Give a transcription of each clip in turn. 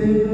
Hãy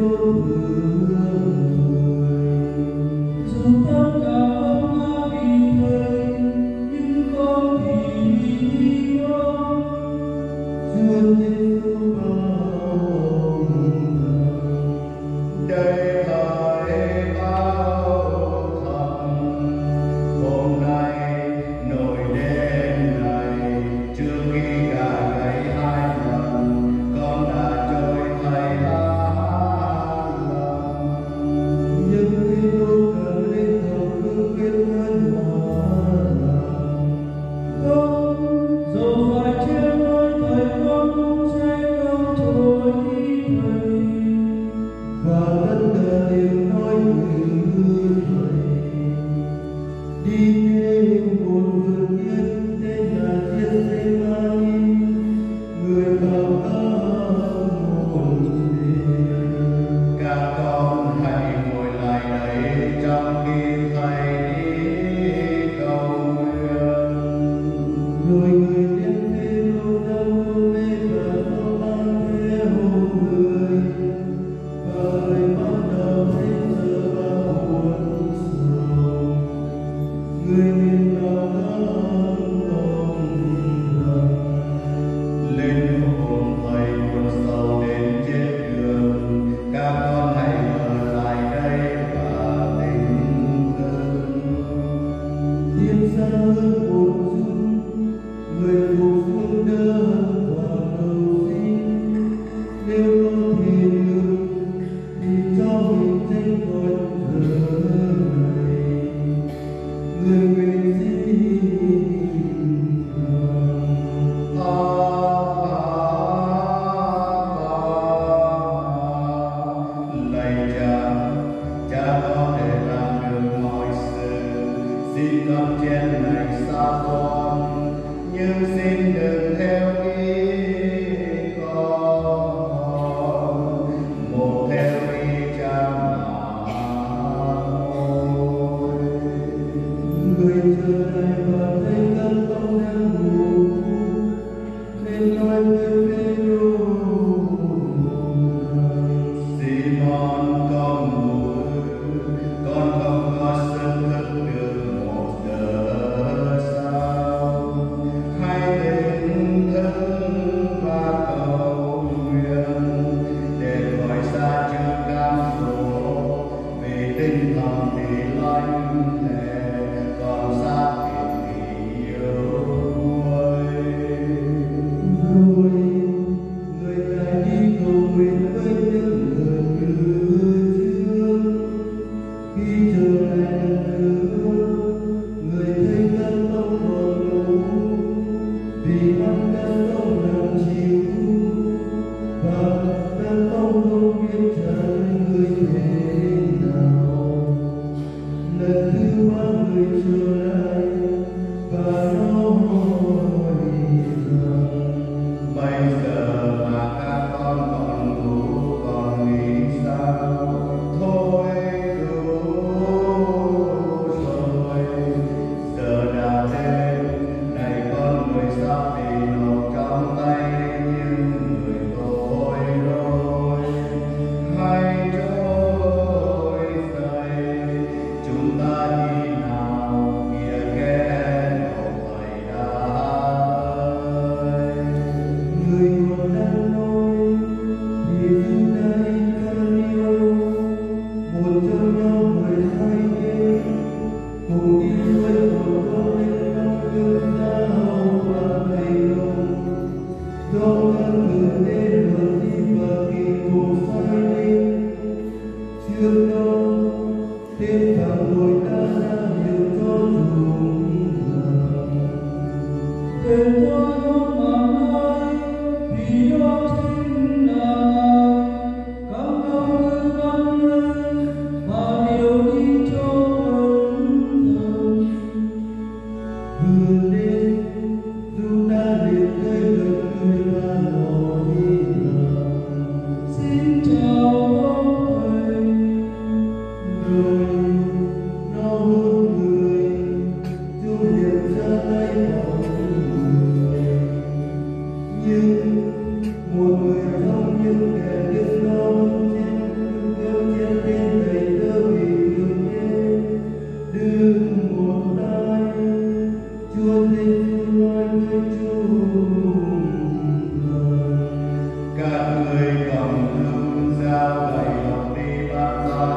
người cầm thương dao gậy lộc đi ban ra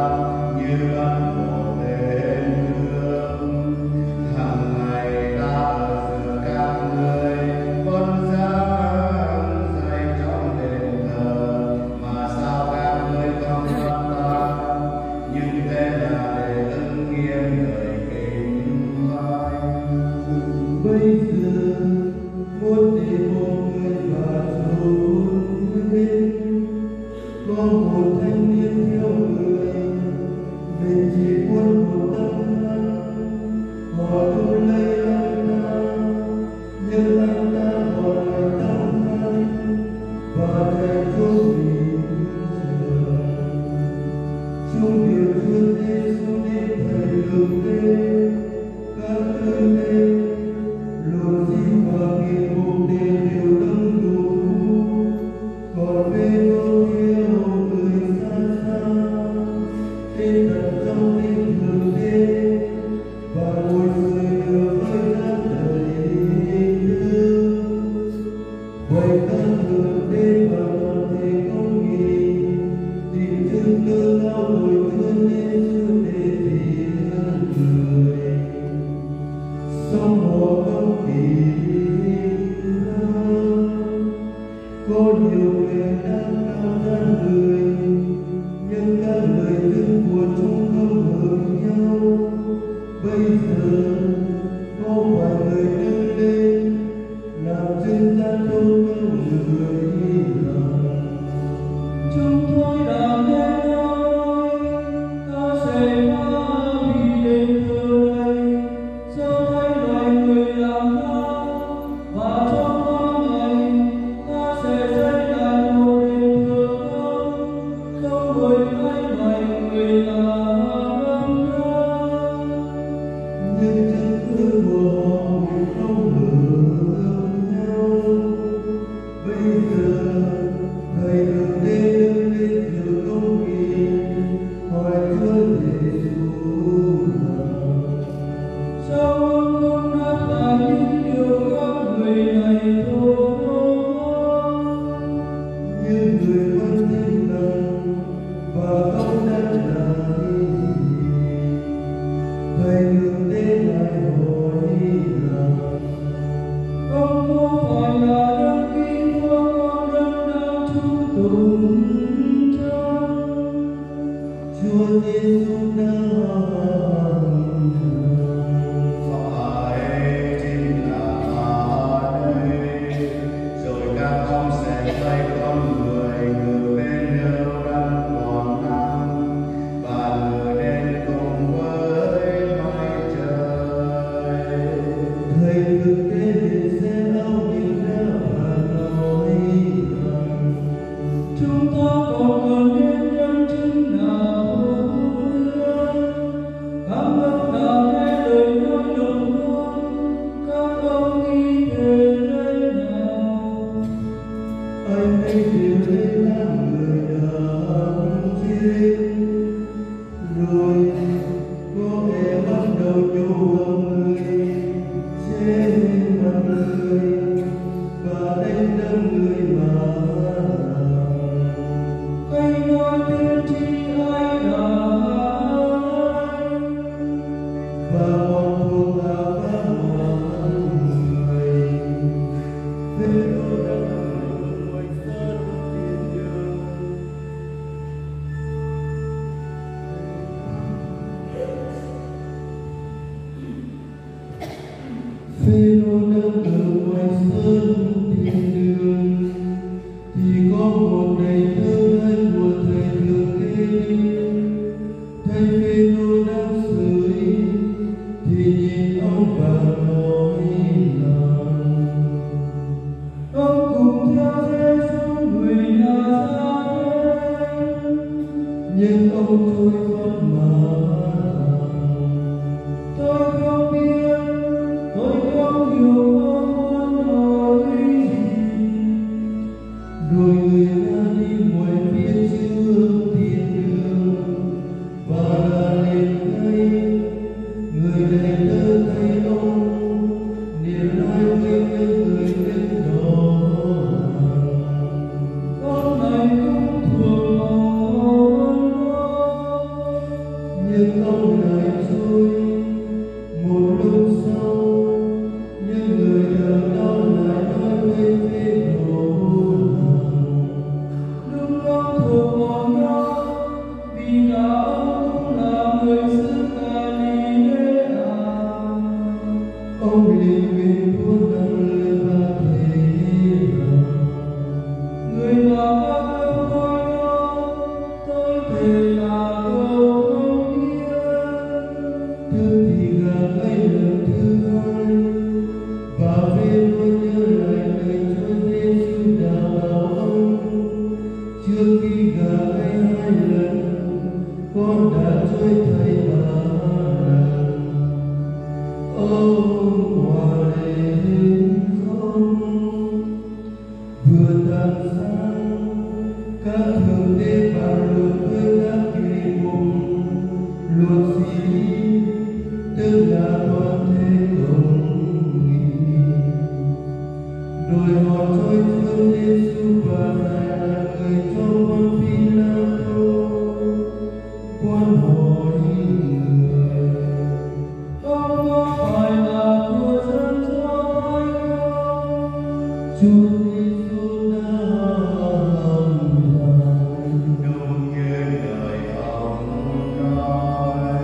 như ban một tên hương. Hàng ngày ta ở giữa các người vẫn dáng dạy trong đền thờ, mà sao các ngươi không bắt ta? Nhưng thế là để ưng nghiêm đời kính vai. Bây giờ muốn để một người và trốn bên, có một thanh niên theo người, mình chỉ muốn một tâm thân. Họ không lấy anh ta, nhưng anh ta bỏ lại tâm thân và chạy trốn vì trời. Chúng điều chưa thế xuống đến thời đường đêm, các nơi đêm luôn xin và nghìn một đêm đều đông đủ. Còn về đôi theo người xa xa, tên tận trong tim thường đêm và ngồi cười nửa với nắng đầy thương. Vậy ta thường đêm và toàn thể không nghỉ, tìm chứng cơ lao đổi vươn lên chưa để tiếng cười. Sông hồ không kỳ có nhiều người đang cao gian người, nhưng các lời thương của chúng không hợp nhau. Bây giờ có vài người đứng lên làm chứng gian đôi câu người lòng. Chúng tôi đã nghe nói ta sẽ qua vì đền thờ này, do thay loài người làm ra, và trong 3 ngày ta sẽ xây lại một đền thờ không, không bởi thay loài người làm ra. Nhưng chứng cứ của họ không hợp nhau. Bây giờ thầy thường đêm lên chiều công kỳ, hỏi Chúa Giêsu rằng Sao ông không đáp lại những điều các người này thô lỗ? như người vẫn tin rằng và không đáp lại gì. Thầy thường đến lại hỏi rằng Ông có phải là đấng Kitô con đấng đang chúng tùng chăng? Chúa Giêsu đã Phải chính là ta đây, rồi các con sẽ thấy con người ngự bên đâu đang còn nắng, và ngự đến cùng với mây trời. thầy thực tế để xem áo nhìn ra và nói rằng Chúng ta còn cần đến nhân chứng nào nữa? Các bậc nào nghe lời nói đồng con, các ông nghĩ về nơi nào? anh ấy đều lên làm người đang chết. Rồi có kẻ bắt đầu nhổ hầm người trên mặt người và đánh đâm người mà Hãy nói tiên tri ai đã và bọn thuộc hạ phá hoại người. Phêrô đã ngồi sát thiên đường. Phêrô đang ở ngoài sân thiên đường, thì có một đầy tớ hai của thầy thường đến. Thấy Phêrô đang sưởi thì nhìn ông và nói rằng ông cùng theo Giêsu người Nazareth. nhưng ông trôi mất mà Tôi không biết, tôi không hiểu ông muốn nói gì. rồi người ra đi ngoài Con đã trôi thấy ba lần. Hòa đến không vừa tàn sáng các thượng đế bàn luận với các kỳ mục luật sĩ, tức là toàn thể công nghị, đòi hỏi trôi Chúa Giêsu và Ngài là người cho con Phi-la-tô. Quan hỏi người con có phải là vua dân do Thánh không? Chúa Giêsu đã lòng rằng đúng như lời ông nói.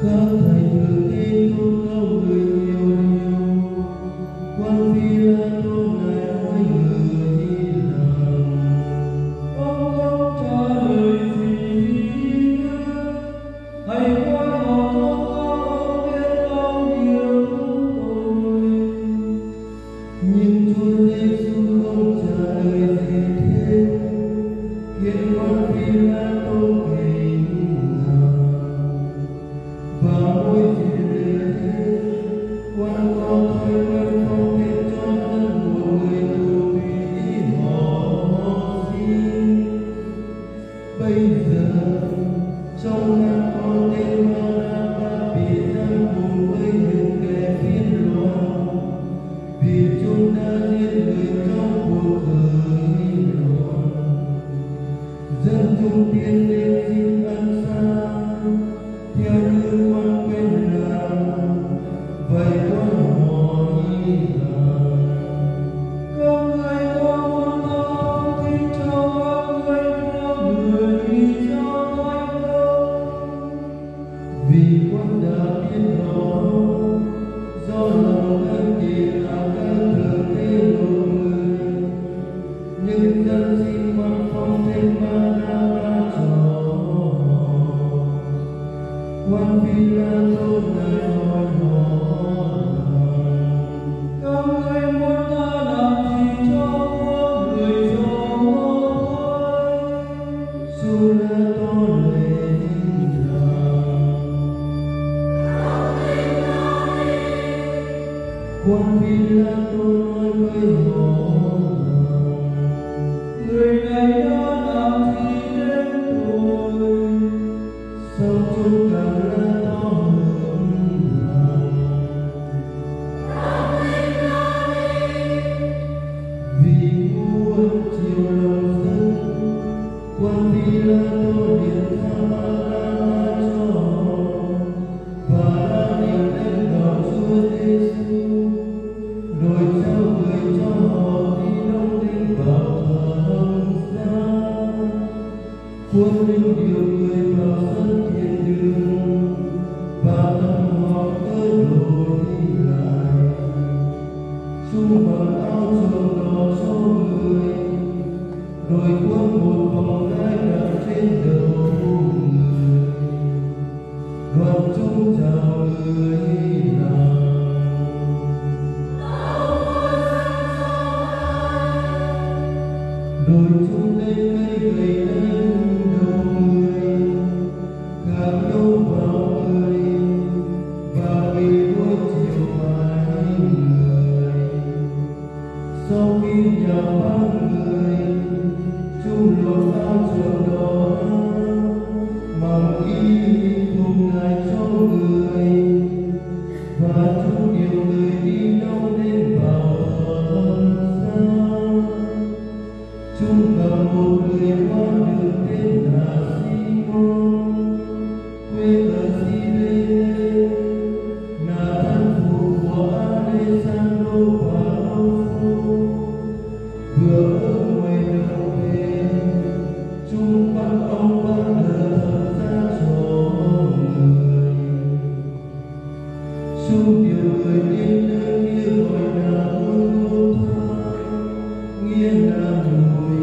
các thầy thượng đế tố cáo người nhiều điều. Quan Phi-la-tô lại hỏi người rằng Ông không trả lời gì hãy coi họ tố cáo ông biết bao nhiêu tội. nhưng Chúa Giêsu không trả lời gì thêm. Khiến quan Phi-la-tô kinh ngạc và mỗi dịp lễ quan có thói quen không thể cho dân một người tù tùy ý họ xin. Bây giờ trong ngàn con tên Ba-ra-ba bị giam cùng với những kẻ phiến loạn vì chúng đã giết người trong cuộc khởi loạn. Dân chúng tiến đến xin ân xa theo như quan quen làm. Vậy quan hỏi rằng Các người có muốn ta thông tin cho các người có người đi cho Thánh không? vì quan đã biết rõ do lòng ân chỉ là các thượng đế một người, nhưng dân xin quan phong thêm Ba-ra-ba cho họ. Quan Phi-la-tô lại hỏi họ rằng Các người muốn ta làm gì cho vua người do Thánh? Su-la-tô lên rằng quan Phi-la-tô nói với họ rằng Người này đã làm gì đến tôi? sau chúng càng la to hơn rằng vì muốn chiều lòng dân, quan Phi-la-tô điện tha Ba-ra-ba cho họ và đã điều lên đón Chúa Giêsu, rồi trao người cho họ đi đóng đinh vào thờ giá. Quân linh điều người vào sân thiên đường và tâm họ cơ đổi lại. Chúng mặc áo choàng đỏ cho người, rồi quấn một vòng gai đặt trên đầu người. Đoàn chúng chào người rằng rồi chúng lên cây gậy lên đầu người, gạt nhau vào người và bị đuôi chiều mãi người. Sau khi nhào băng người, chúng lột áo choàng đỏ mặc y cùng ngài cho người và chúng điều người đi đâu nên vào thờ giá. Chúng cầm một người qua đường tên là Simon, quê ở Cyrene, là thân phụ của Alessandro và Rufo. Vừa ở ngoài đường về, chúng bắt ông ban thờ thập giá cho người. Chúng điều người đến nơi kia gọi là Golgotha, nghĩa là núi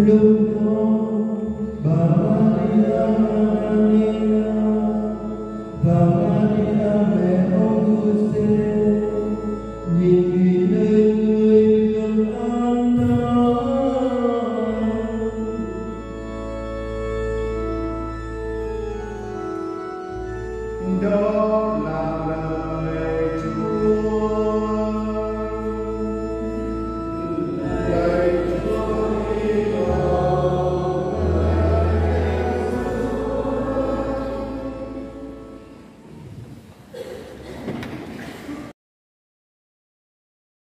Lúc